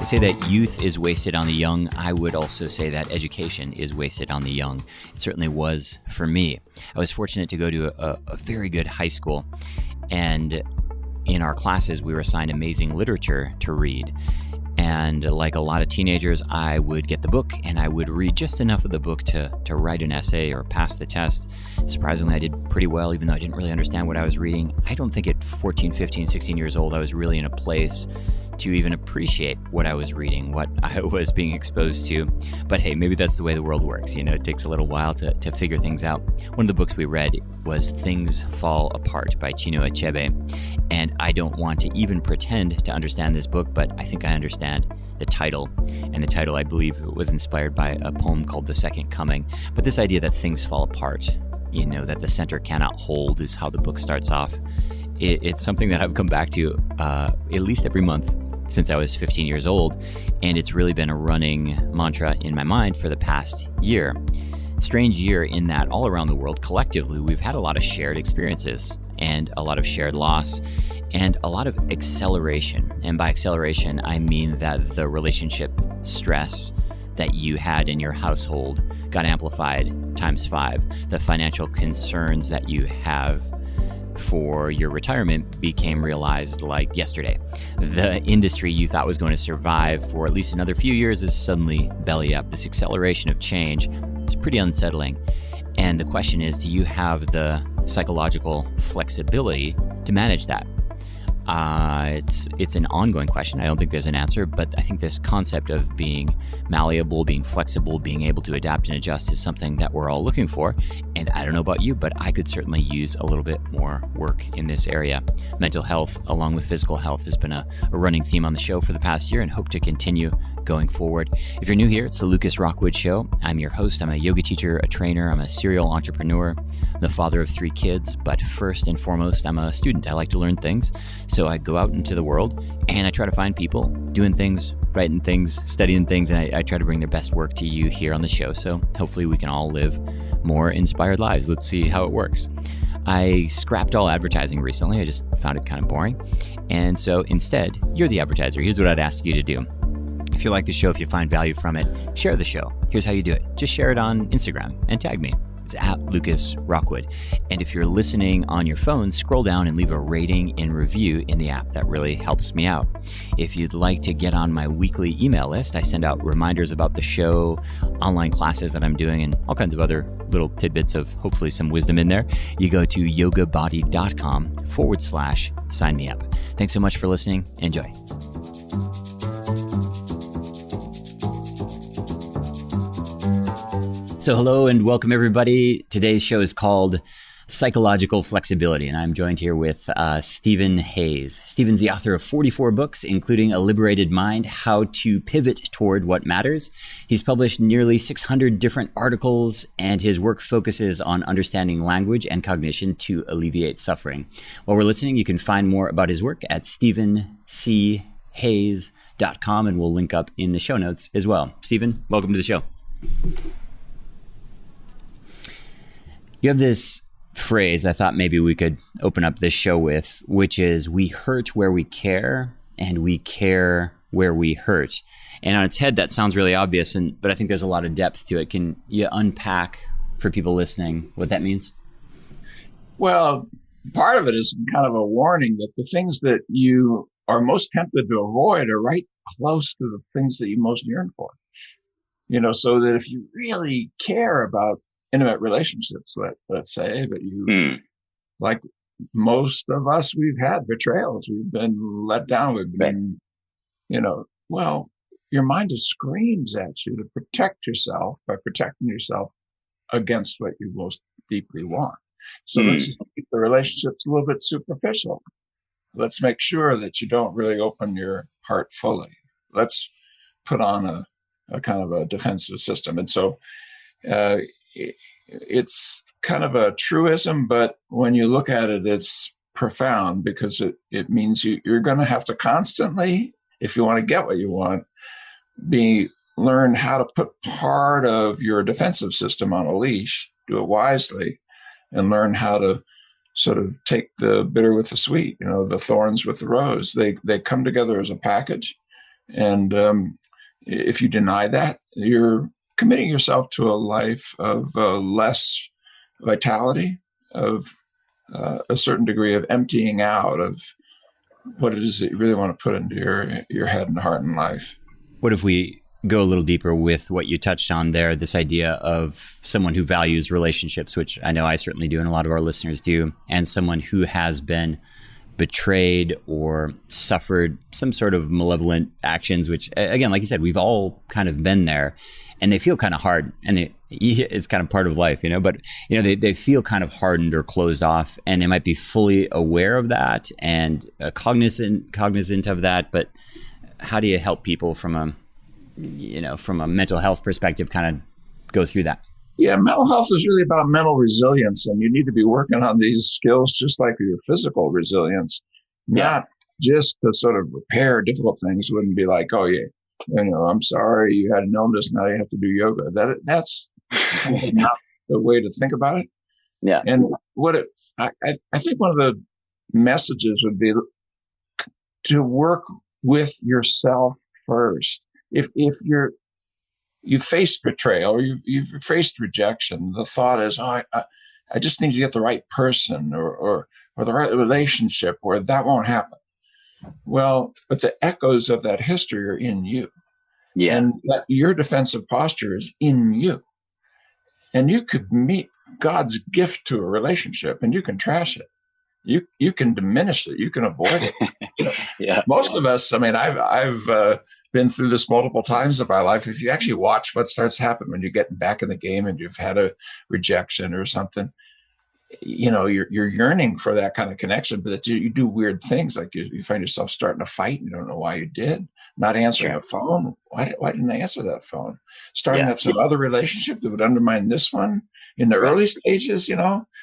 say that youth is wasted on the young. I would also say that education is wasted on the young. It certainly was for me. I was fortunate to go to a very good high school, and in our classes, we were assigned amazing literature to read. And like a lot of teenagers, I would get the book and I would read just enough of the book to write an essay or pass the test. Surprisingly, I did pretty well, even though I didn't really understand what I was reading. I don't think at 14, 15, 16 years old, I was really in a place to even appreciate what I was reading, what I was being exposed to. But hey, maybe that's the way the world works. You know, it takes a little while to figure things out. One of the books we read was Things Fall Apart by Chinua Achebe. And I don't want to even pretend to understand this book, but I think I understand the title. And the title, I believe, was inspired by a poem called The Second Coming. But this idea that things fall apart, you know, that the center cannot hold is how the book starts off. It's something that I've come back to at least every month since I was 15 years old, and it's really been a running mantra in my mind for the past year. Strange year in that all around the world, collectively, we've had a lot of shared experiences and a lot of shared loss and a lot of acceleration. And by acceleration, I mean that the relationship stress that you had in your household got amplified times 5. The financial concerns that you have for your retirement became realized like yesterday. The industry you thought was going to survive for at least another few years is suddenly belly up. This acceleration of change is pretty unsettling. And the question is, do you have the psychological flexibility to manage that? It's an ongoing question. I don't think there's an answer, but I think this concept of being malleable, being flexible, being able to adapt and adjust is something that we're all looking for. And I don't know about you, but I could certainly use a little bit more work in this area. Mental health, along with physical health, has been a running theme on the show for the past year and hope to continue going forward. If you're new here, it's the Lucas Rockwood Show. I'm your host. I'm a yoga teacher, a trainer. I'm a serial entrepreneur. I'm the father of 3 kids, but first and foremost, I'm a student. I like to learn things. So I go out into the world and I try to find people doing things, writing things, studying things, and I try to bring their best work to you here on the show. So hopefully we can all live more inspired lives. Let's see how it works. I scrapped all advertising recently. I just found it kind of boring. And so instead, you're the advertiser. Here's what I'd ask you to do. If you like the show, if you find value from it, share the show. Here's how you do it. Just share it on Instagram and tag me. It's at Lucas Rockwood. And if you're listening on your phone, scroll down and leave a rating and review in the app. That really helps me out. If you'd like to get on my weekly email list, I send out reminders about the show, online classes that I'm doing, and all kinds of other little tidbits of hopefully some wisdom in there. You go to yogabody.com/sign me up. Thanks so much for listening. Enjoy. So hello and welcome everybody. Today's show is called Psychological Flexibility, and I'm joined here with Stephen Hayes. Stephen's the author of 44 books, including A Liberated Mind, How to Pivot Toward What Matters. He's published nearly 600 different articles, and his work focuses on understanding language and cognition to alleviate suffering. While we're listening, you can find more about his work at stephenchayes.com, and we'll link up in the show notes as well. Stephen, welcome to the show. You have this phrase I thought maybe we could open up this show with, which is we hurt where we care and we care where we hurt. And on its head, that sounds really obvious, but I think there's a lot of depth to it. Can you unpack for people listening what that means? Well, part of it is kind of a warning that the things that you are most tempted to avoid are right close to the things that you most yearn for. You know, so that if you really care about intimate relationships, let's say, but you, like most of us, we've had betrayals. We've been let down. We've been, well, your mind just screams at you to protect yourself by protecting yourself against what you most deeply want. So let's just keep the relationships a little bit superficial. Let's make sure that you don't really open your heart fully. Let's put on a kind of a defensive system. And so, it's kind of a truism, but when you look at it, it's profound because it means you're going to have to constantly, if you want to get what you want, learn how to put part of your defensive system on a leash, do it wisely, and learn how to sort of take the bitter with the sweet, the thorns with the rose. They come together as a package, And if you deny that, you're committing yourself to a life of less vitality, of a certain degree of emptying out of what it is that you really want to put into your head and heart and life. What if we go a little deeper with what you touched on there, this idea of someone who values relationships, which I know I certainly do and a lot of our listeners do, and someone who has been betrayed or suffered some sort of malevolent actions, which again, like you said, we've all kind of been there, and they feel kind of hard, and it's kind of part of life, but they feel kind of hardened or closed off, and they might be fully aware of that and cognizant of that. But how do you help people from a mental health perspective kind of go through that? Yeah, mental health is really about mental resilience, and you need to be working on these skills just like your physical resilience, not just to sort of repair difficult things. It wouldn't be like, oh yeah, I'm sorry you had an illness, now you have to do yoga. That's not the way to think about it. Yeah. And I think one of the messages would be to work with yourself first. If you faced betrayal or you've faced rejection, the thought is, I just need to get the right person or the right relationship, or that won't happen. Well, but the echoes of that history are in you. Yeah. And that your defensive posture is in you. And you could meet God's gift to a relationship and you can trash it. You can diminish it. You can avoid it. Most of us, I've been through this multiple times in my life. If you actually watch what starts to happen when you get back in the game and you've had a rejection or something, you're yearning for that kind of connection, but you do weird things. Like you find yourself starting to fight. And you don't know why you did. Not answering a phone. Why didn't I answer that phone? Starting up some other relationship that would undermine this one in the early stages,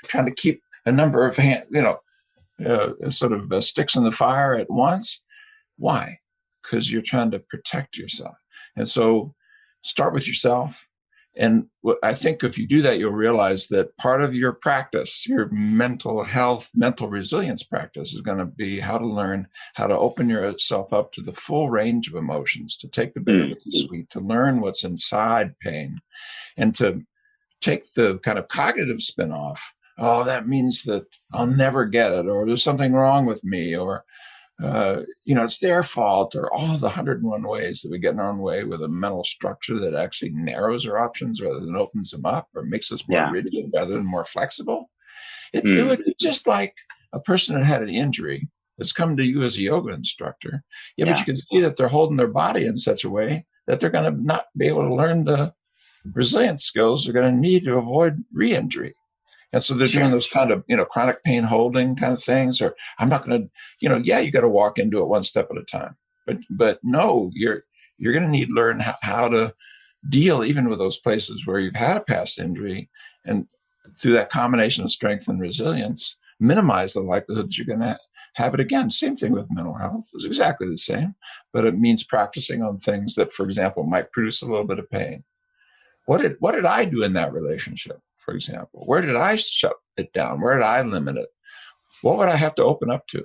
trying to keep a number of sticks in the fire at once. Why? Because you're trying to protect yourself. And so start with yourself. And I think if you do that, you'll realize that part of your practice, your mental health, mental resilience practice, is going to be how to learn how to open yourself up to the full range of emotions, to take the bitter with the sweet, to learn what's inside pain, and to take the kind of cognitive spin off. Oh, that means that I'll never get it, or there's something wrong with me, or it's their fault, or all the 101 ways that we get in our own way with a mental structure that actually narrows our options rather than opens them up, or makes us more rigid rather than more flexible. It would be just like a person that had an injury that's come to you as a yoga instructor. But you can see that they're holding their body in such a way that they're going to not be able to learn the resilience skills they're going to need to avoid re-injury. And so they're doing those kind of, chronic pain holding kind of things, or I'm not going to, you got to walk into it one step at a time. But no, you're going to need to learn how to deal even with those places where you've had a past injury, and through that combination of strength and resilience, minimize the likelihood that you're going to have it again. Same thing with mental health. It's exactly the same, but it means practicing on things that, for example, might produce a little bit of pain. What did I do in that relationship? For example, where did I shut it down? Where did I limit it? What would I have to open up to?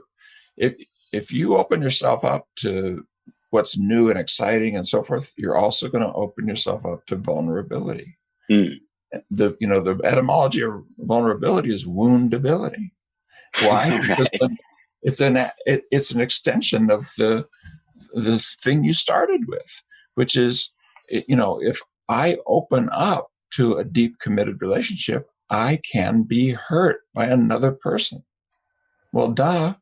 If you open yourself up to what's new and exciting and so forth, you're also going to open yourself up to vulnerability. The etymology of vulnerability is woundability. Why? Because it's an extension of the thing you started with, which is, if I open up to a deep committed relationship, I can be hurt by another person. Well, duh.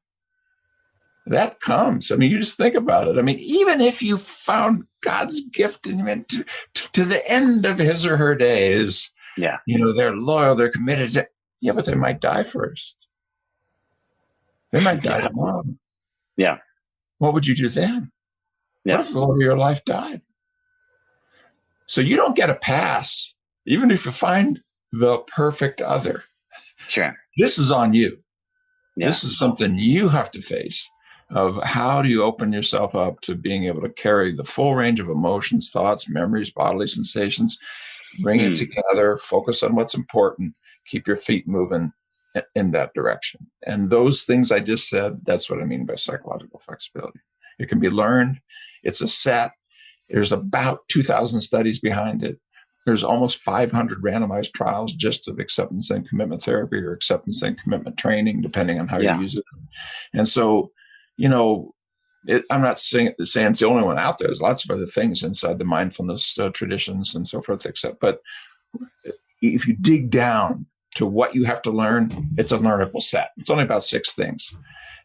That comes. You just think about it. Even if you found God's gift in him to the end of his or her days, they're loyal, they're committed. But they might die first. They might die tomorrow. Yeah. What would you do then? What if the Lord of your life died? So you don't get a pass. Even if you find the perfect other, this is on you. This is something you have to face, of how do you open yourself up to being able to carry the full range of emotions, thoughts, memories, bodily sensations, bring it together, focus on what's important, keep your feet moving in that direction. And those things I just said, that's what I mean by psychological flexibility. It can be learned. It's a set. There's about 2,000 studies behind it. There's almost 500 randomized trials just of acceptance and commitment therapy or acceptance and commitment training, depending on how you use it. And so, I'm not saying it's the only one out there. There's lots of other things inside the mindfulness traditions and so forth, but if you dig down to what you have to learn, it's a learnable set. It's only about 6 things.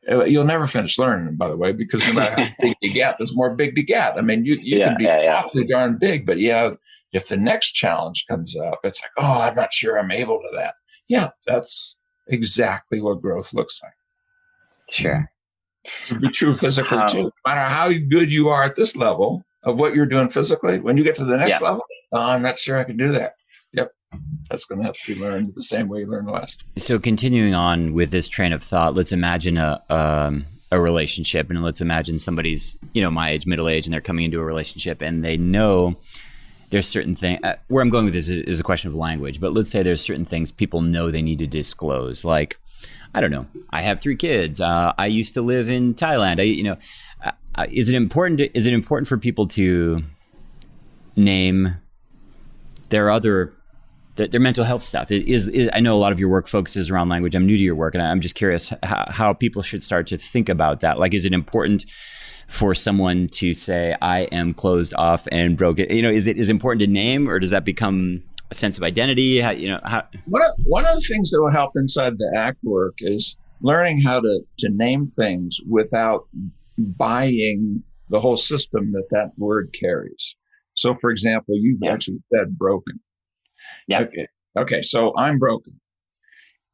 You'll never finish learning, by the way, because no matter how big you get, there's more big to get. I mean, you can be awfully darn big, but if the next challenge comes up, it's like, oh, I'm not sure I'm able to that. Yeah, that's exactly what growth looks like. Sure. It would be true physically too. No matter how good you are at this level of what you're doing physically, when you get to the next level, I'm not sure I can do that. Yep. That's going to have to be learned the same way you learned the last. So continuing on with this train of thought, let's imagine a relationship, and let's imagine somebody's, my age, middle age, and they're coming into a relationship and they know there's certain things. Where I'm going with this is a question of language, but let's say there's certain things people know they need to disclose. Like, I don't know, I have 3 kids. I used to live in Thailand. Is it important for people to name their mental health stuff? I know a lot of your work focuses around language. I'm new to your work, and I'm just curious how people should start to think about that. Like, is it important for someone to say, I am closed off and broken? Is it important to name, or does that become a sense of identity? One of the things that will help inside the ACT work is learning how to name things without buying the whole system that word carries. So, for example, you've actually said broken. Yeah. Okay. So I'm broken.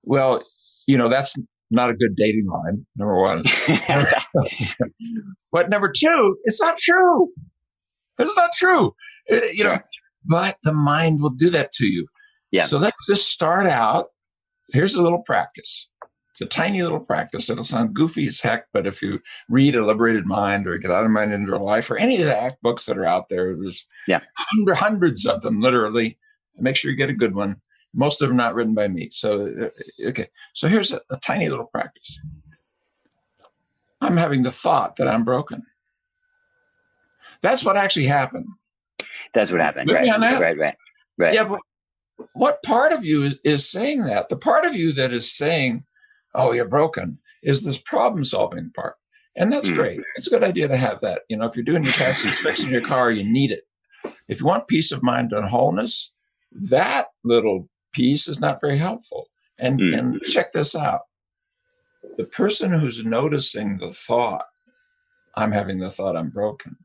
Well, that's not a good dating line, number one. But number 2, it's not true. It's not true. But the mind will do that to you. Yeah. So let's just start out. Here's a little practice. It's a tiny little practice. It'll sound goofy as heck, but if you read A Liberated Mind or Get Out of Mind into Life or any of the ACT books that are out there, there's hundreds of them, literally. Make sure you get a good one. Most of them not written by me. So, okay. So here's a tiny little practice. I'm having the thought that I'm broken. That's what actually happened. That's what happened. Right. Right. Yeah, but what part of you is saying that? The part of you that is saying, oh, you're broken, is this problem-solving part. And that's great. It's a good idea to have that. If you're doing your taxes, fixing your car, you need it. If you want peace of mind and wholeness, that little piece is not very helpful. And check this out. The person who's noticing the thought, I'm having the thought I'm broken,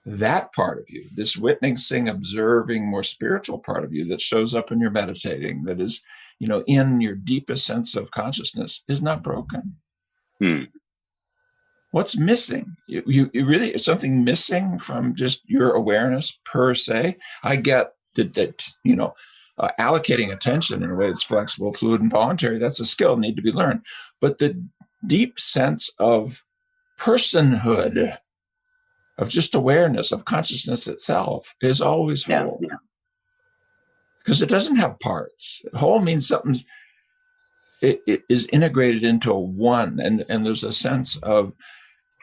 that part of you, this witnessing, observing, more spiritual part of you that shows up in your meditating, that is, in your deepest sense of consciousness, is not broken. What's missing? You really, is something missing from just your awareness per se? I get that allocating attention in a way that's flexible, fluid, and voluntary, that's a skill need to be learned. But the deep sense of personhood, of just awareness, of consciousness itself, is always whole. Because it doesn't have parts. Whole means something's, it is integrated into a one. And there's a sense of,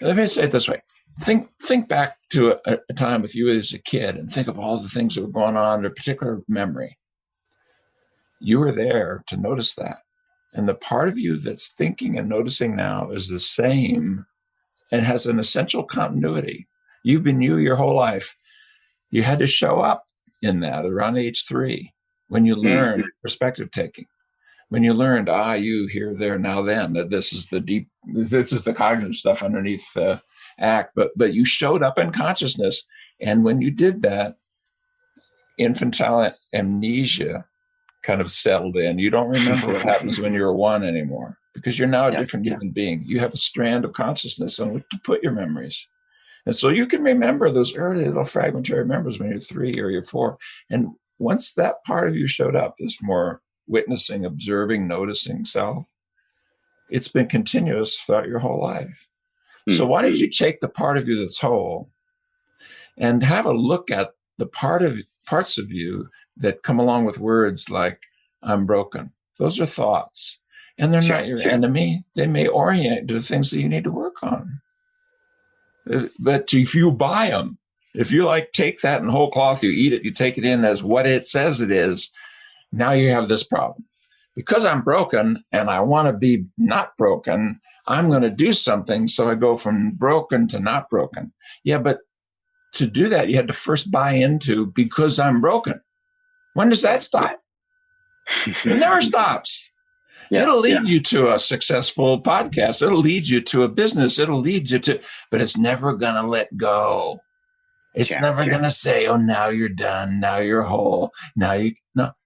let me say it this way. Think back to a time with you as a kid and think of all the things that were going on in a particular memory. You were there to notice that. And the part of you that's thinking and noticing now is the same and has an essential continuity. You've been you your whole life. You had to show up in that around age 3 when you learned perspective taking. When you learned, you, here, there, now, then, that this is the cognitive stuff underneath ACT, but you showed up in consciousness. And when you did that, infantile amnesia kind of settled in. You don't remember what happens when you're 1 anymore because you're now a different human being. You have a strand of consciousness on which to put your memories. And so you can remember those early little fragmentary memories when you're 3 or you're 4. And once that part of you showed up, this more witnessing, observing, noticing self, it's been continuous throughout your whole life. So why don't you take the part of you that's whole and have a look at the parts of you that come along with words like, I'm broken. Those are thoughts. And they're not your enemy. They may orient to the things that you need to work on. But if you buy them, if you like take that in whole cloth, you eat it, you take it in as what it says it is, now you have this problem. Because I'm broken and I want to be not broken, I'm going to do something so I go from broken to not broken. Yeah, but to do that, you had to first buy into because I'm broken. When does that stop? It never stops. Yeah, it'll lead you to a successful podcast. It'll lead you to a business. It'll lead you to, but it's never going to let go. It's never going to say, oh, now you're done. Now you're whole. No.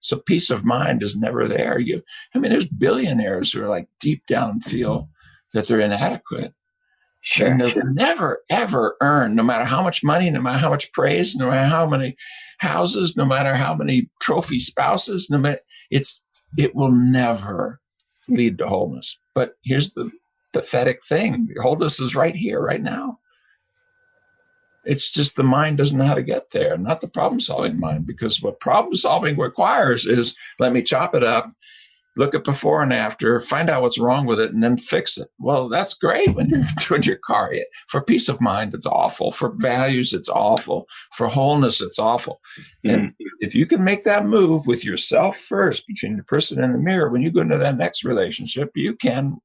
So peace of mind is never there. There's billionaires who are like deep down feel that they're inadequate. And they'll never, ever earn, no matter how much money, no matter how much praise, no matter how many houses, no matter how many trophy spouses, it will never lead to wholeness. But here's the pathetic thing. Wholeness is right here, right now. It's just the mind doesn't know how to get there, not the problem-solving mind, because what problem-solving requires is let me chop it up, look at before and after, find out what's wrong with it, and then fix it. Well, that's great when you're doing your car. For peace of mind, it's awful. For values, it's awful. For wholeness, it's awful. And if you can make that move with yourself first, between the person and the mirror, when you go into that next relationship, you can,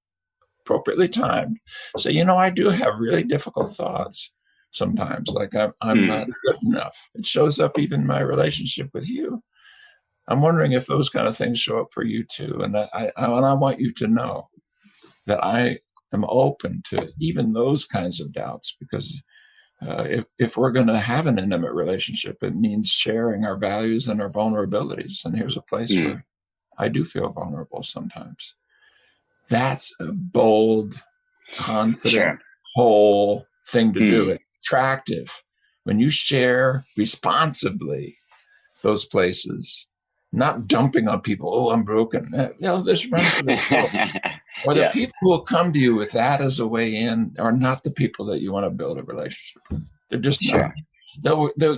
appropriately timed, say, I do have really difficult thoughts sometimes, like I'm not good enough. It shows up even in my relationship with you. I'm wondering if those kind of things show up for you too. And I want you to know that I am open to even those kinds of doubts, because if we're going to have an intimate relationship, it means sharing our values and our vulnerabilities. And here's a place where I do feel vulnerable sometimes. That's a bold, confident, whole thing to do. It attractive when you share responsibly those places. Not dumping on people. Oh, I'm broken. Just run for the boat. Or the people who will come to you with that as a way in are not the people that you want to build a relationship with. They're just not.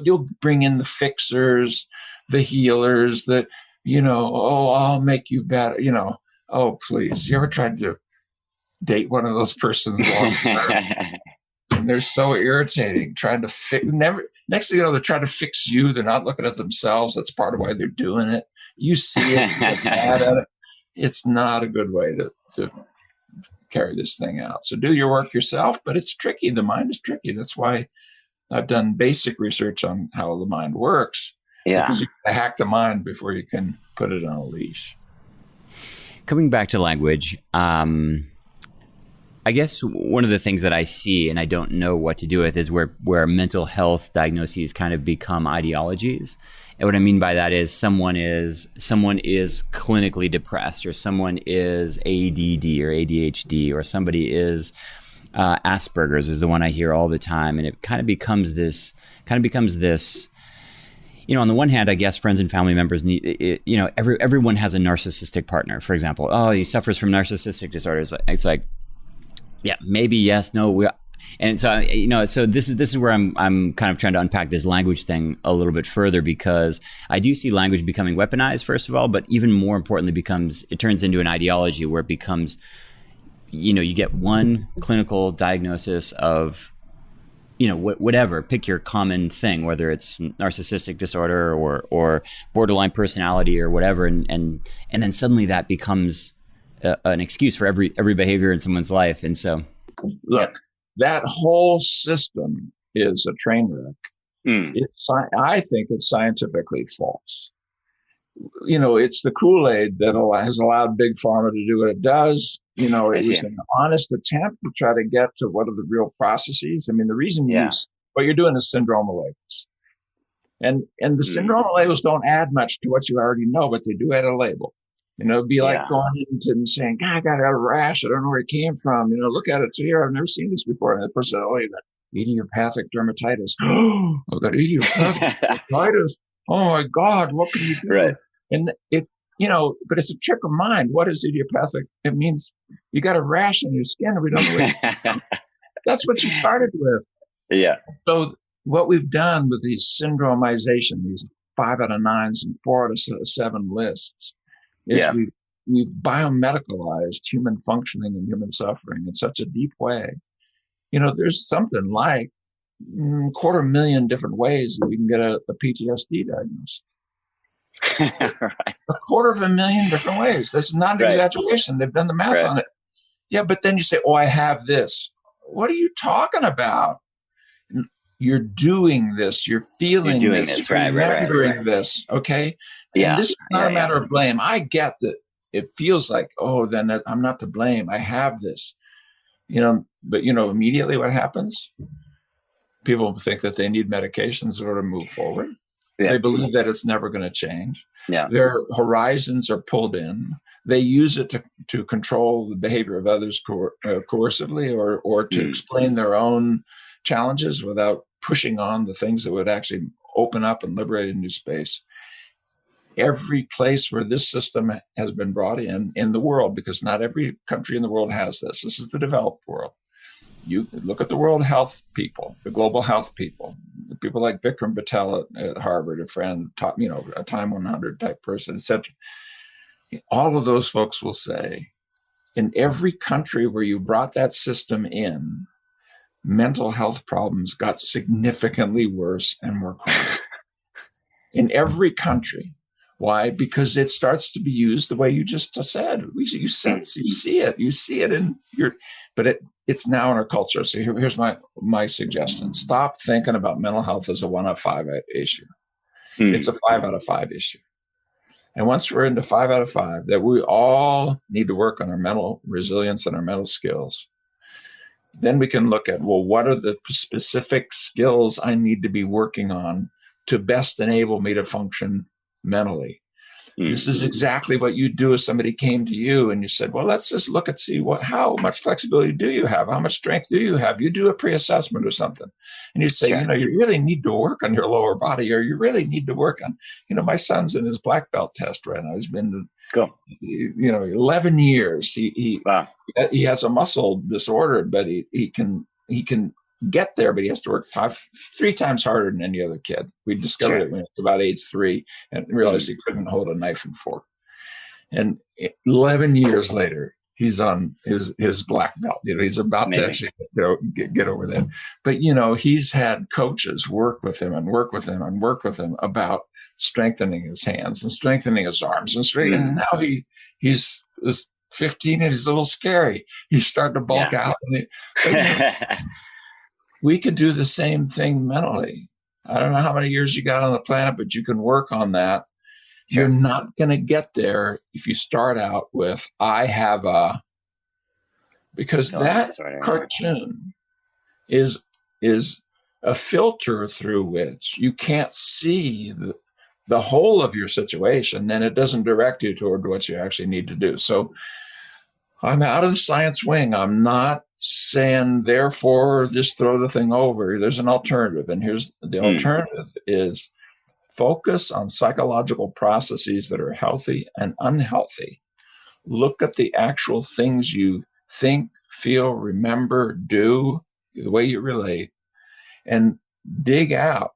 You'll bring in the fixers, the healers, I'll make you better. Oh, please. You ever tried to date one of those persons long term? And they're so irritating, trying to fix. Next thing you know, they're trying to fix you. They're not looking at themselves. That's part of why they're doing it. You see it, you get mad at it. It's not a good way to carry this thing out. So do your work yourself, but it's tricky. The mind is tricky. That's why I've done basic research on how the mind works. Yeah, because you can hack the mind before you can put it on a leash. Coming back to language. I guess one of the things that I see, and I don't know what to do with, is where mental health diagnoses kind of become ideologies. And what I mean by that is someone is clinically depressed, or someone is ADD or ADHD, or somebody is Asperger's is the one I hear all the time, and it kind of becomes this. On the one hand, I guess friends and family members need. Everyone has a narcissistic partner, for example. Oh, he suffers from narcissistic disorders. It's like. Yeah, maybe, yes, no. And so, so this is where I'm kind of trying to unpack this language thing a little bit further, because I do see language becoming weaponized, first of all, but even more importantly, it turns into an ideology where it becomes, you get one clinical diagnosis of, whatever, pick your common thing, whether it's narcissistic disorder or borderline personality or whatever. And then suddenly that becomes an excuse for every behavior in someone's life. And so look, that whole system is a train wreck. I think it's scientifically false. It's the Kool-Aid that has allowed Big Pharma to do what it does. It was an honest attempt to try to get to what are the real processes. The reason what you're doing is syndromal labels. And the syndromal labels don't add much to what you already know, but they do add a label. It'd be like going into and saying, God, I got a rash. I don't know where it came from. Look at it here. I've never seen this before. And the person said, oh, you got idiopathic dermatitis. Oh, I've got idiopathic dermatitis. Oh my God, what can you do? Right. And but it's a trick of mind. What is idiopathic? It means you got a rash on your skin and we don't know where it came from. That's what you started with. Yeah. So what we've done with these syndromization, these 5 out of 9s and 4 out of 7 lists, is we've biomedicalized human functioning and human suffering in such a deep way there's something like 250,000 different ways that we can get a PTSD diagnosis. Right. 250,000 different ways. That's not an exaggeration. They've done the math on it. Yeah, but then you say, oh, I have this. What are you talking about? You're doing this. You're feeling this. You're remembering this. Okay? Yeah. And this is not a matter of blame. I get that it feels like, oh, then I'm not to blame. I have this. But immediately what happens? People think that they need medications in order to move forward. Yeah. They believe that it's never going to change. Yeah. Their horizons are pulled in. They use it to control the behavior of others coercively or to explain their own challenges without pushing on the things that would actually open up and liberate a new space. Every place where this system has been brought in the world, because not every country in the world has this. This is the developed world. You look at the world health people, the global health people, the people like Vikram Patel at Harvard, a friend, taught, a Time 100 type person, etc. All of those folks will say, in every country where you brought that system in, mental health problems got significantly worse and more chronic. In every country. Why? Because it starts to be used the way you just said. You sense, you see it in your, but it's now in our culture. So here's my suggestion. Stop thinking about mental health as a 1 out of 5 issue. It's a 5 out of 5 issue. And once we're into 5 out of 5, that we all need to work on our mental resilience and our mental skills, then we can look at, well, what are the specific skills I need to be working on to best enable me to function mentally? This is exactly what you do if somebody came to you and you said, well, let's just look and see how much flexibility do you have? How much strength do you have? You do a pre-assessment or something. And you'd say, you really need to work on your lower body, or you really need to work on, my son's in his black belt test right now. He's been, 11 years. He has a muscle disorder, but he can get there, but he has to work 3 times harder than any other kid. We discovered it when he was about age 3 and realized he couldn't hold a knife and fork. And 11 years later, he's on his black belt. He's about to actually get over that. But, he's had coaches work with him about strengthening his hands and strengthening his arms and now he's 15 and he's a little scary. He's starting to bulk out. We could do the same thing mentally. I don't know how many years you got on the planet, but you can work on that. You're not going to get there if you start out with, I have because that cartoon is a filter through which you can't see the whole of your situation. Then it doesn't direct you toward what you actually need to do. So I'm out of the science wing. I'm not saying, therefore, just throw the thing over. There's an alternative. And here's the alternative is focus on psychological processes that are healthy and unhealthy. Look at the actual things you think, feel, remember, do, the way you relate, and dig out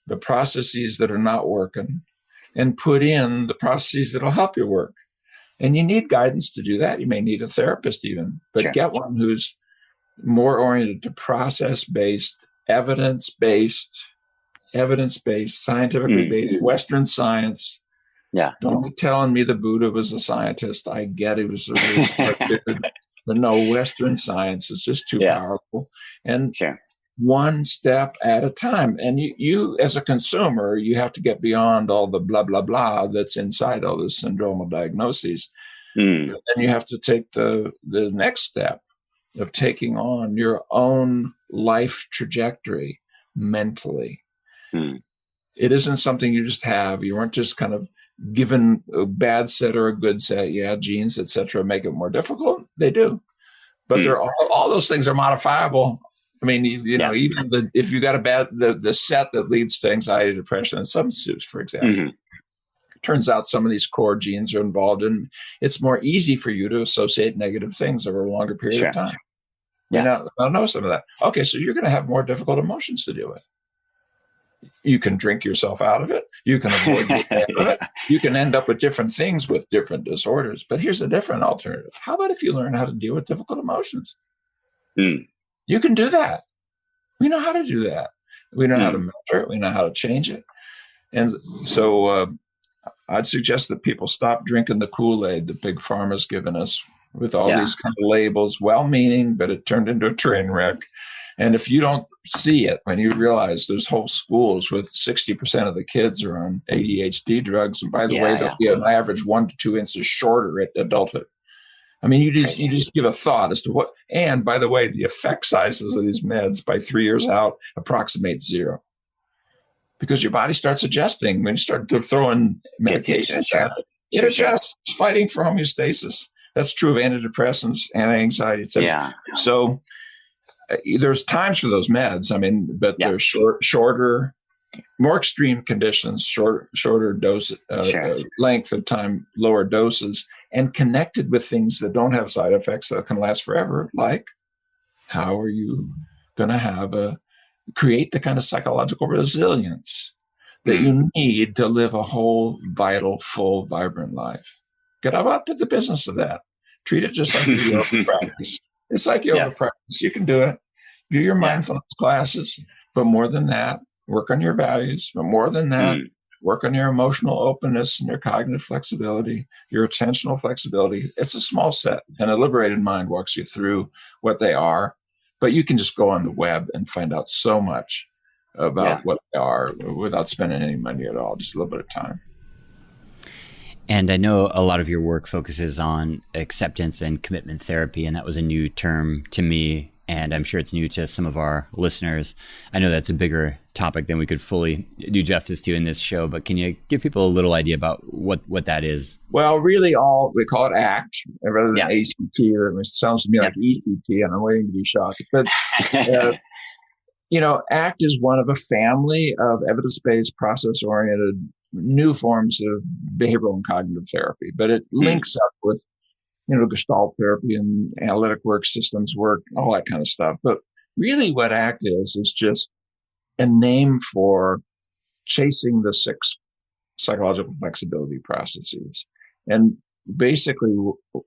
the processes that are not working and put in the processes that will help you work. And you need guidance to do that. You may need a therapist even, but get one who's more oriented to process-based, evidence-based, scientifically based, Western science. Yeah. Don't be telling me the Buddha was a scientist. I get it was a really but no, Western science is just too powerful. And one step at a time. And you as a consumer, you have to get beyond all the blah, blah, blah that's inside all those syndromal diagnoses. And you have to take the next step of taking on your own life trajectory mentally. It isn't something you just have. You weren't just kind of given a bad set or a good set. Yeah, genes, etc., make it more difficult. They do. But they're all those things are modifiable. I mean, know, even if you got a bad, the set that leads to anxiety, depression, and substance use, for example, turns out some of these core genes are involved, and it's more easy for you to associate negative things over a longer period of time. I know some of that. Okay, so you're going to have more difficult emotions to deal with. You can drink yourself out of it. You can avoid it. You can end up with different things with different disorders. But here's a different alternative. How about if you learn how to deal with difficult emotions? You can do that. We know how to do that. We know how to measure it. We know how to change it. And so I'd suggest that people stop drinking the Kool-Aid that Big Pharma's given us with all these kind of labels, well-meaning, but it turned into a train wreck. And if you don't see it, when you realize there's whole schools with 60% of the kids are on ADHD drugs, and by the way, they'll be on average 1 to 2 inches shorter at adulthood. I mean, you just give a thought as to what, and by the way, the effect sizes of these meds by 3 years out approximate 0. Because your body starts adjusting. When you start throwing medication, it adjusts, fighting for homeostasis. That's true of antidepressants, anti-anxiety, etc. Yeah. So there's times for those meds. I mean, but they're shorter, more extreme conditions, shorter dose, length of time, lower doses, and connected with things that don't have side effects that can last forever. Like, how are you going to create the kind of psychological resilience that you need to live a whole, vital, full, vibrant life? Get about to the business of that. Treat it just like yoga practice. It's like yoga practice. You can do it. Do your mindfulness classes, but more than that, work on your values. But more than that, work on your emotional openness and your cognitive flexibility, your attentional flexibility. It's a small set, and a liberated mind walks you through what they are. But you can just go on the web and find out so much about what they are without spending any money at all, just a little bit of time. And I know a lot of your work focuses on acceptance and commitment therapy, and that was a new term to me, and I'm sure it's new to some of our listeners. I know that's a bigger topic than we could fully do justice to in this show, but can you give people a little idea about what that is? Well, really we call it ACT rather than ACT. It sounds to me like ECT, and I'm waiting to be shocked. But, ACT is one of a family of evidence-based, process-oriented, new forms of behavioral and cognitive therapy. But it links up with, Gestalt therapy and analytic work, systems work, all that kind of stuff. But really what ACT is just a name for chasing the 6 psychological flexibility processes. And basically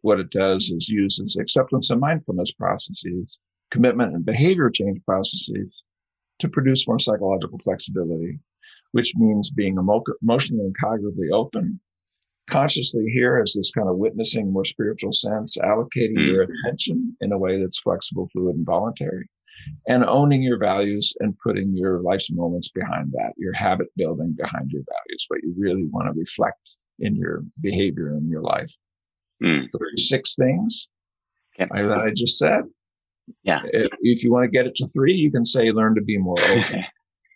what it does is uses acceptance and mindfulness processes, commitment and behavior change processes to produce more psychological flexibility, which means being emotionally and cognitively open, consciously here as this kind of witnessing, more spiritual sense, allocating your attention in a way that's flexible, fluid, and voluntary, and owning your values and putting your life's moments behind that, your habit building behind your values, what you really want to reflect in your behavior in your life. 36 things that I just said. Yeah. If you want to get it to 3, you can say learn to be more open,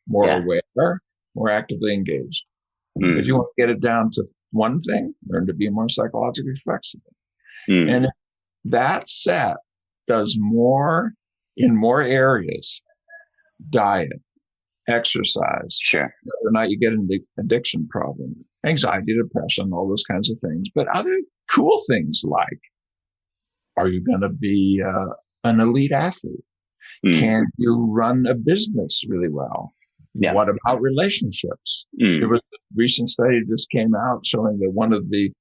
more aware, more actively engaged. If you want to get it down to 1 thing, learn to be more psychologically flexible. And if that set does more in more areas, diet, exercise, whether or not you get into addiction problems, anxiety, depression, all those kinds of things. But other cool things like, are you going to be an elite athlete? Can you run a business really well? What about relationships? There was a recent study that just came out showing that one of the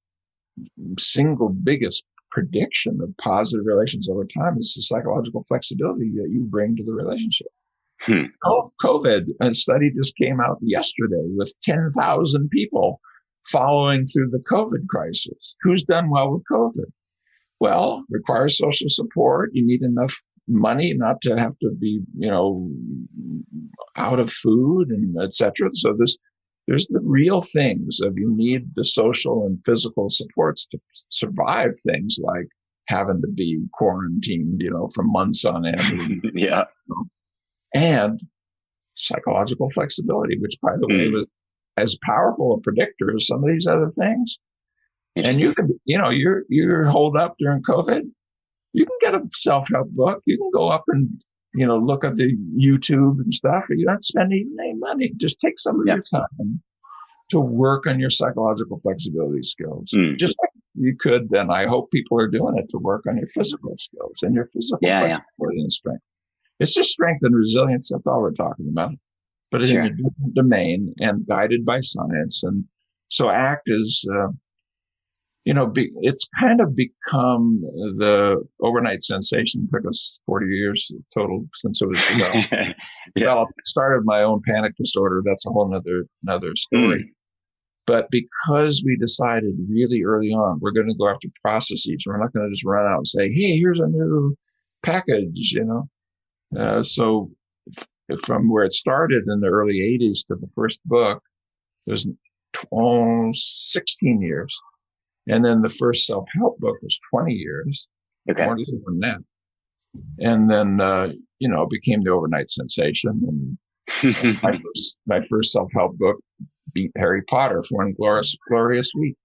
single biggest prediction of positive relations over time is the psychological flexibility that you bring to the relationship. COVID, a study just came out yesterday with 10,000 people following through the COVID crisis. Who's done well with COVID? Well, requires social support. You need enough money not to have to be, out of food and et cetera. So there's the real things of you need the social and physical supports to survive things like having to be quarantined, for months on end. And psychological flexibility, which by the way was as powerful a predictor as some of these other things. And you can, you're holed up during COVID. You can get a self-help book. You can go up and, look at the YouTube and stuff. You don't spend even any money. Just take some of your time to work on your psychological flexibility skills. Just like you could, and I hope people are doing it, to work on your physical skills and your physical flexibility and strength. It's just strength and resilience. That's all we're talking about. But it's in a different domain and guided by science. And so ACT is it's kind of become the overnight sensation. It took us 40 years total since it was developed. Started my own panic disorder. That's a whole nother story. But because we decided really early on, we're going to go after processes. We're not going to just run out and say, hey, here's a new package, So from where it started in the early 80s to the first book, there's 16 years. And then the first self-help book was 20 years, more than that. And then, it became the overnight sensation. And my first self-help book beat Harry Potter for one glorious week.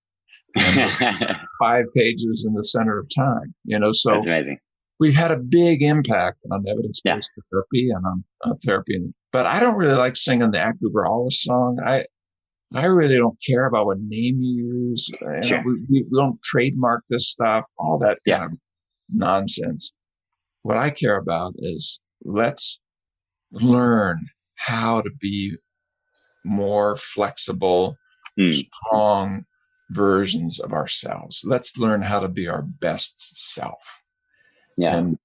5 pages in the center of time, so that's amazing. We've had a big impact on evidence-based therapy and on therapy. But I don't really like singing the Actu song. I really don't care about what name you use. We don't trademark this stuff, all that kind of nonsense. What I care about is let's learn how to be more flexible, strong versions of ourselves. Let's learn how to be our best self. Yeah. And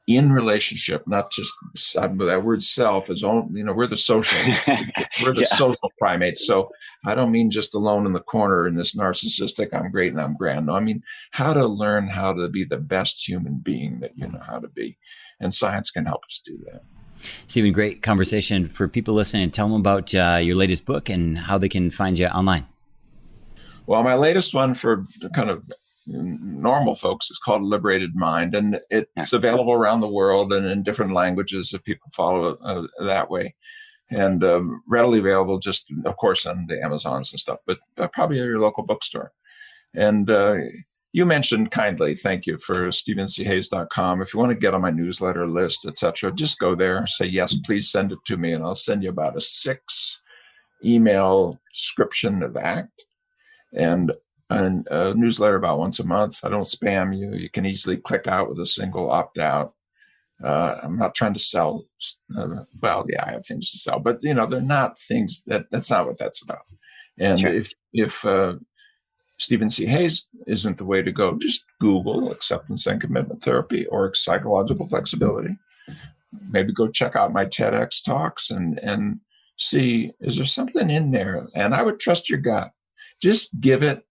in relationship, not just that word self is only, we're the social, social primates. So I don't mean just alone in the corner in this narcissistic, I'm great and I'm grand. No, I mean how to learn how to be the best human being that you know how to be. And science can help us do that. Stephen, great conversation. For people listening, tell them about your latest book and how they can find you online. Well, my latest one for kind of normal folks is called Liberated Mind, and it's available around the world and in different languages if people follow it that way, and readily available just, of course, on the Amazons and stuff, but probably at your local bookstore. And you mentioned kindly, thank you, for StephenCHayes.com. If you want to get on my newsletter list, etc., just go there, say, yes, please send it to me, and I'll send you about a 6 email description of ACT and a newsletter about once a month. I don't spam you. You can easily click out with a single opt-out. I'm not trying to sell. I have things to sell, but they're not things that's not what that's about. And if Stephen C. Hayes isn't the way to go, just Google acceptance and commitment therapy or psychological flexibility. Maybe go check out my TEDx talks and see, is there something in there? And I would trust your gut. Just give it.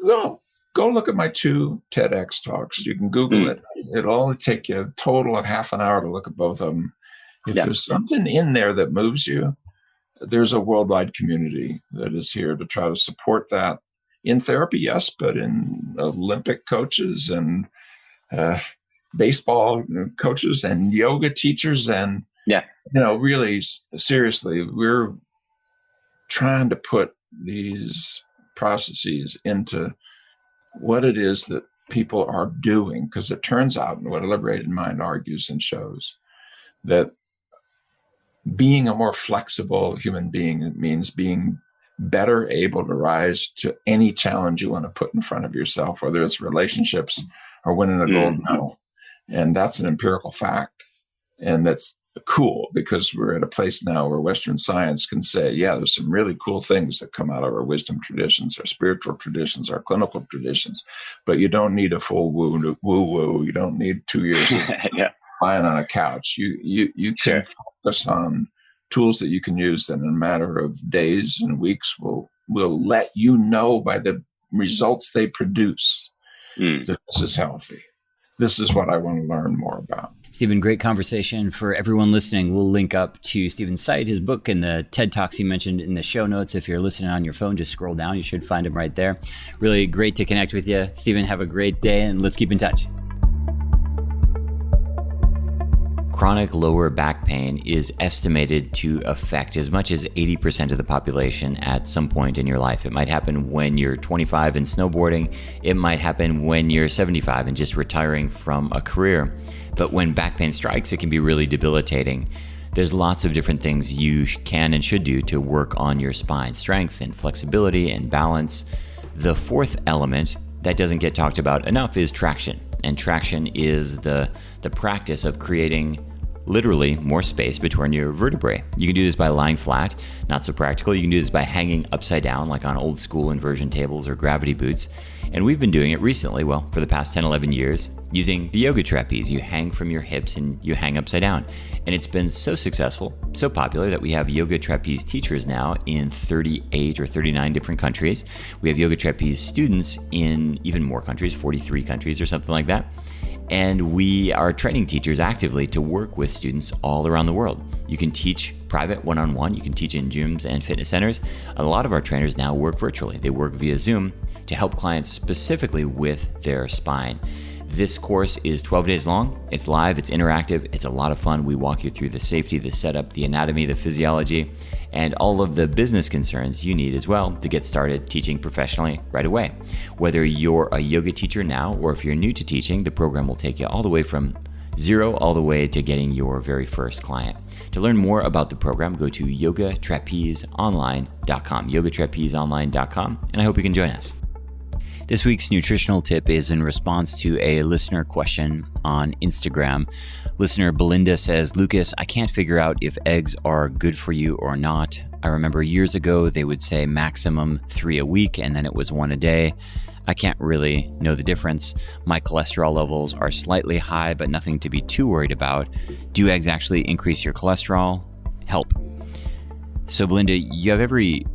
Go look at my 2 TEDx talks. You can Google it. It'll only take you a total of half an hour to look at both of them. If there's something in there that moves you, there's a worldwide community that is here to try to support that in therapy, yes, but in Olympic coaches and baseball coaches and yoga teachers. And, really seriously, we're trying to put these processes into what it is that people are doing, because it turns out, and what a liberated mind argues and shows, that being a more flexible human being means being better able to rise to any challenge you want to put in front of yourself, whether it's relationships or winning a gold medal. And that's an empirical fact. And that's cool, because we're at a place now where Western science can say, there's some really cool things that come out of our wisdom traditions, our spiritual traditions, our clinical traditions, but you don't need a full woo-woo. You don't need 2 years of lying on a couch. You can focus on tools that you can use that in a matter of days and weeks will let you know by the results they produce that this is healthy. This is what I want to learn more about. Stephen, great conversation. For everyone listening, we'll link up to Stephen's site, his book, and the TED Talks he mentioned in the show notes. If you're listening on your phone, just scroll down. You should find him right there. Really great to connect with you. Stephen, have a great day, and let's keep in touch. Chronic lower back pain is estimated to affect as much as 80% of the population at some point in your life. It might happen when you're 25 and snowboarding. It might happen when you're 75 and just retiring from a career. But when back pain strikes, it can be really debilitating. There's lots of different things you can and should do to work on your spine strength and flexibility and balance. The 4th element that doesn't get talked about enough is traction. And traction is the practice of creating literally more space between your vertebrae. You can do this by lying flat, not so practical. You can do this by hanging upside down, like on old school inversion tables or gravity boots. And we've been doing it recently, well, for the past 10, 11 years, using the yoga trapeze. You hang from your hips and you hang upside down. And it's been so successful, so popular that we have yoga trapeze teachers now in 38 or 39 different countries. We have yoga trapeze students in even more countries, 43 countries or something like that. And we are training teachers actively to work with students all around the world. You can teach private one-on-one, you can teach in gyms and fitness centers. A lot of our trainers now work virtually. They work via Zoom to help clients specifically with their spine. This course is 12 days long. It's live, it's interactive, it's a lot of fun. We walk you through the safety, the setup, the anatomy, the physiology, and all of the business concerns you need as well to get started teaching professionally right away. Whether you're a yoga teacher now or if you're new to teaching, the program will take you all the way from zero all the way to getting your very first client. To learn more about the program, go to yogatrapezeonline.com, yogatrapezeonline.com, and I hope you can join us. This week's nutritional tip is in response to a listener question on Instagram. Listener Belinda says, Lucas, I can't figure out if eggs are good for you or not. I remember years ago they would say maximum 3 a week and then it was 1 a day. I can't really know the difference. My cholesterol levels are slightly high, but nothing to be too worried about. Do eggs actually increase your cholesterol? Help. So Belinda, you have every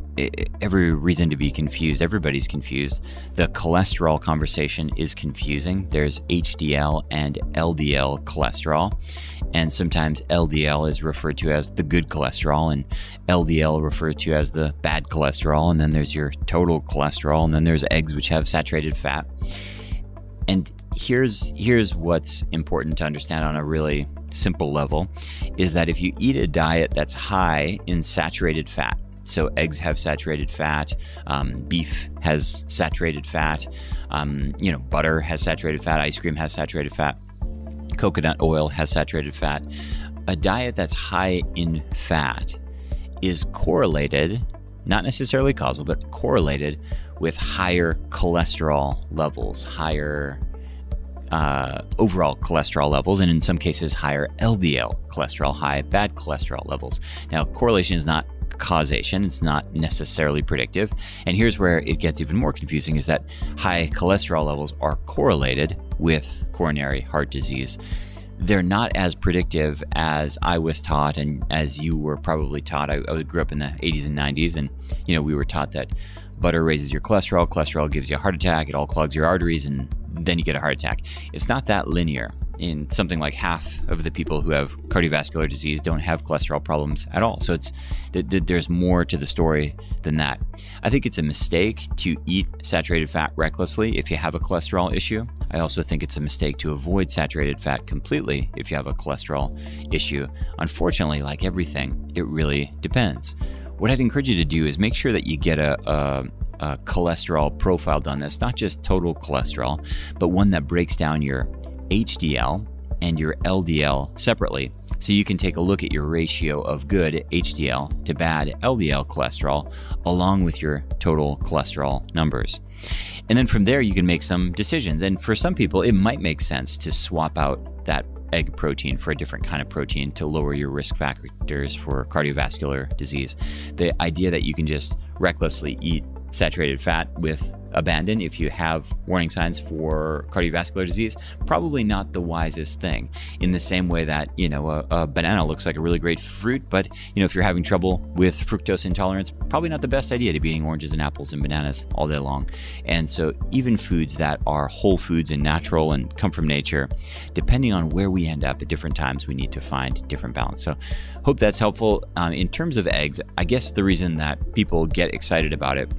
reason to be confused. Everybody's confused. The cholesterol conversation is confusing. There's HDL and LDL cholesterol, and sometimes LDL is referred to as the good cholesterol and LDL referred to as the bad cholesterol, and then there's your total cholesterol, and then there's eggs which have saturated fat. And here's what's important to understand on a really simple level is that if you eat a diet that's high in saturated fat, so eggs have saturated fat, beef has saturated fat, butter has saturated fat, ice cream has saturated fat, coconut oil has saturated fat. A diet that's high in fat is correlated, not necessarily causal, but correlated with higher cholesterol levels, higher overall cholesterol levels, and in some cases higher LDL cholesterol, high bad cholesterol levels. Now, correlation is not causation. It's not necessarily predictive. And here's where it gets even more confusing is that high cholesterol levels are correlated with coronary heart disease. They're not as predictive as I was taught and as you were probably taught. I grew up in the 80s and 90s, and we were taught that butter raises your cholesterol, cholesterol gives you a heart attack, it all clogs your arteries, and then you get a heart attack. It's not that linear. In something like half of the people who have cardiovascular disease don't have cholesterol problems at all. So there's more to the story than that. I think it's a mistake to eat saturated fat recklessly if you have a cholesterol issue. I also think it's a mistake to avoid saturated fat completely if you have a cholesterol issue. Unfortunately, like everything, it really depends. What I'd encourage you to do is make sure that you get a cholesterol profile done that's not just total cholesterol, but one that breaks down your HDL and your LDL separately, so you can take a look at your ratio of good HDL to bad LDL cholesterol along with your total cholesterol numbers. And then from there you can make some decisions. And for some people it might make sense to swap out that egg protein for a different kind of protein to lower your risk factors for cardiovascular disease. The idea that you can just recklessly eat saturated fat with abandon if you have warning signs for cardiovascular disease, probably not the wisest thing. In the same way that, a banana looks like a really great fruit, but, if you're having trouble with fructose intolerance, probably not the best idea to be eating oranges and apples and bananas all day long. And so even foods that are whole foods and natural and come from nature, depending on where we end up at different times, we need to find different balance. So hope that's helpful. In terms of eggs, I guess the reason that people get excited about it,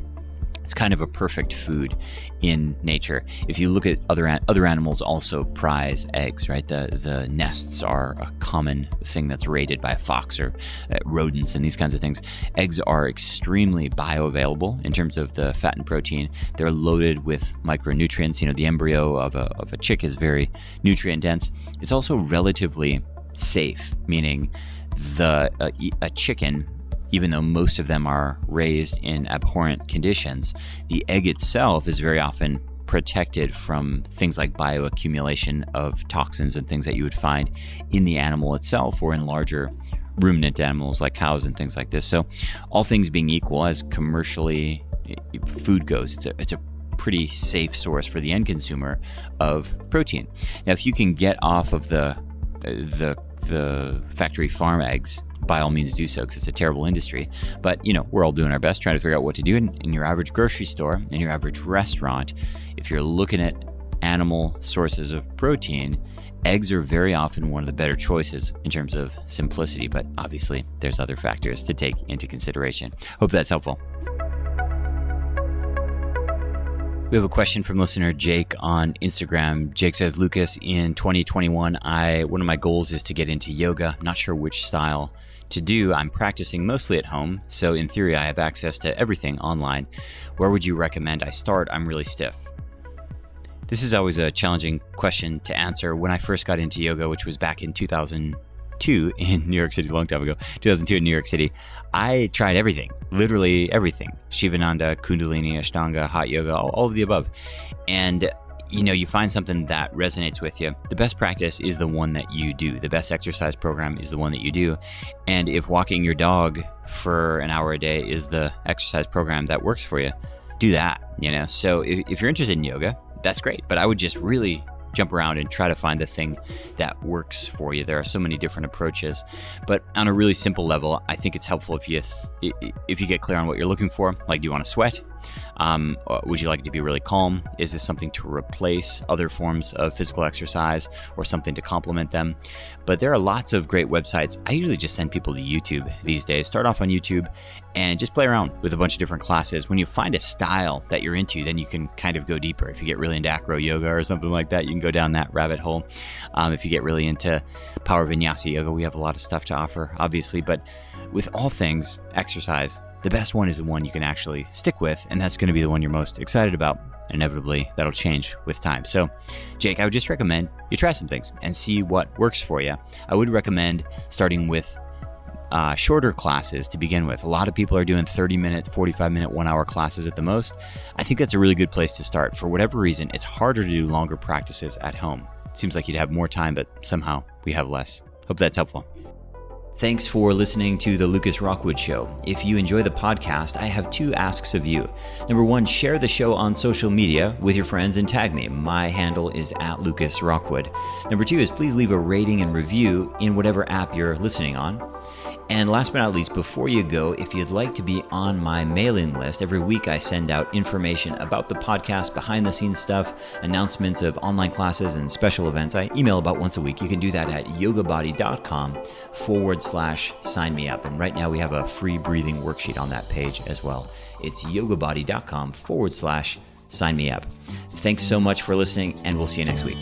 it's kind of a perfect food in nature. If you look at other animals also prize eggs, right? The nests are a common thing that's raided by a fox or rodents and these kinds of things. Eggs are extremely bioavailable in terms of the fat and protein. They're loaded with micronutrients. The embryo of a chick is very nutrient dense. It's also relatively safe, meaning a chicken, even though most of them are raised in abhorrent conditions, the egg itself is very often protected from things like bioaccumulation of toxins and things that you would find in the animal itself or in larger ruminant animals like cows and things like this. So all things being equal, as commercially food goes, it's a pretty safe source for the end consumer of protein. Now, if you can get off of the factory farm eggs, by all means do so, because it's a terrible industry. But, we're all doing our best trying to figure out what to do in your average grocery store, in your average restaurant. If you're looking at animal sources of protein, eggs are very often one of the better choices in terms of simplicity, but obviously there's other factors to take into consideration. Hope that's helpful. We have a question from listener Jake on Instagram. Jake says, Lucas, in 2021, one of my goals is to get into yoga. I'm not sure which style to do. I'm practicing mostly at home, so in theory, I have access to everything online. Where would you recommend I start? I'm really stiff. This is always a challenging question to answer. When I first got into yoga, which was back in 2002 in New York City, a long time ago, 2002 in New York City, I tried everything, literally everything. Shivananda, Kundalini, Ashtanga, hot yoga, all of the above. And you find something that resonates with you. The best practice is the one that you do. The best exercise program is the one that you do. And if walking your dog for an hour a day is the exercise program that works for you, do that, So if you're interested in yoga, that's great. But I would just really jump around and try to find the thing that works for you. There are so many different approaches, but on a really simple level, I think it's helpful if you get clear on what you're looking for. Like, do you want to sweat? Would you like it to be really calm? Is this something to replace other forms of physical exercise or something to complement them? But there are lots of great websites. I usually just send people to YouTube these days. Start off on YouTube and just play around with a bunch of different classes. When you find a style that you're into, then you can kind of go deeper. If you get really into acro yoga or something like that, you can go down that rabbit hole. If you get really into power vinyasa yoga, we have a lot of stuff to offer, obviously. But with all things exercise, the best one is the one you can actually stick with, and that's going to be the one you're most excited about. Inevitably, that'll change with time. So, Jake, I would just recommend you try some things and see what works for you. I would recommend starting with shorter classes to begin with. A lot of people are doing 30-minute, 45-minute, 1-hour classes at the most. I think that's a really good place to start. For whatever reason, it's harder to do longer practices at home. It seems like you'd have more time, but somehow we have less. Hope that's helpful. Thanks for listening to The Lucas Rockwood Show. If you enjoy the podcast, I have 2 asks of you. Number 1, share the show on social media with your friends and tag me. My handle is @LucasRockwood. Number 2 is please leave a rating and review in whatever app you're listening on. And last but not least, before you go, if you'd like to be on my mailing list, every week I send out information about the podcast, behind-the-scenes stuff, announcements of online classes and special events. I email about once a week. You can do that at yogabody.com/sign me up. And right now we have a free breathing worksheet on that page as well. It's yogabody.com/sign me up. Thanks so much for listening, and we'll see you next week.